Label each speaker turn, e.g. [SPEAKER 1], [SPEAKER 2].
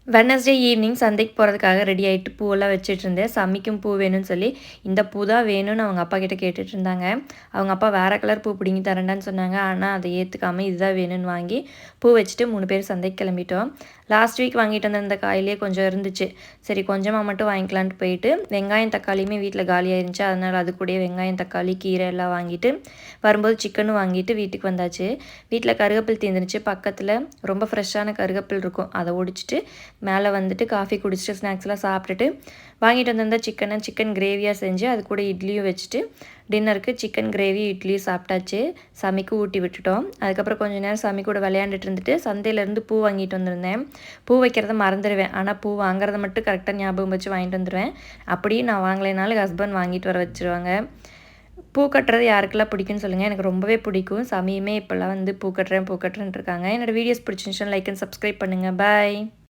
[SPEAKER 1] Wednesday evening சந்தைக்கு போகிறதுக்காக ready ஆகிட்டு பூவெல்லாம் வச்சுட்டு இருந்தேன். சாமிக்கும் பூ வேணும்னு சொல்லி இந்த பூ தான் வேணும்னு அவங்க அப்பா கிட்ட கேட்டுட்டு இருந்தாங்க. அவங்க அப்பா வேறு கலர் பூ பிடிங்கி தரேன்டான்னு சொன்னாங்க. ஆனால் அதை ஏற்றுக்காமல் இதுதான் வேணும்னு வாங்கி பூ வச்சுட்டு 3 பேர் சந்தைக்கு கிளம்பிட்டோம். லாஸ்ட் வீக் வாங்கிட்டு வந்த இந்த காயிலே கொஞ்சம் இருந்துச்சு. சரி கொஞ்சமாக மட்டும் வாங்கிக்கலான்ட்டு போயிட்டு வெங்காயம் தக்காளியுமே வீட்டில் காலியாக இருந்துச்சு. அதனால் அது கூடயே வெங்காயம் தக்காளி கீரை எல்லாம் வாங்கிட்டு வரும்போது சிக்கனும் வாங்கிட்டு வீட்டுக்கு வந்தாச்சு. வீட்டில் கருவேப்பில் தீர்ந்துருச்சு. பக்கத்தில் ரொம்ப ஃப்ரெஷ்ஷான கருவேப்பில் இருக்கும். அதை ஒடிச்சிட்டு மேலே வந்துட்டு காஃபி குடிச்சிட்டு ஸ்நாக்ஸ்லாம் சாப்பிட்டுட்டு வாங்கிட்டு வந்திருந்த சிக்கன் கிரேவியாக செஞ்சு அது கூட இட்லியும் வச்சுட்டு டின்னருக்கு சிக்கன் கிரேவி இட்லியும் சாப்பிட்டாச்சு. சாமிக்கு ஊட்டி விட்டுட்டோம். அதுக்கப்புறம் கொஞ்சம் நேரம் சாமி கூட விளையாண்டுட்டு இருந்துட்டு சந்தையிலேருந்து பூ வாங்கிட்டு வந்திருந்தேன். பூ வைக்கிறத மறந்துடுவேன். ஆனால் பூ வாங்குறத மட்டும் கரெக்டாக ஞாபகம் வச்சு வாங்கிட்டு வந்துடுவேன். அப்படியும் நான் வாங்கலைனாலும் ஹஸ்பண்ட் வாங்கிட்டு வர வச்சுருவாங்க. பூ கட்டுறது யாருக்கெல்லாம் பிடிக்கும்னு சொல்லுங்கள். எனக்கு ரொம்பவே பிடிக்கும். சாமியுமே இப்போல்லாம் வந்து பூ கட்டுறேன் இருக்காங்க. என்னோடய வீடியோஸ் பிடிச்சிருந்துச்சுன்னா லைக் அண்ட் சப்ஸ்கிரைப் பண்ணுங்கள். பாய்.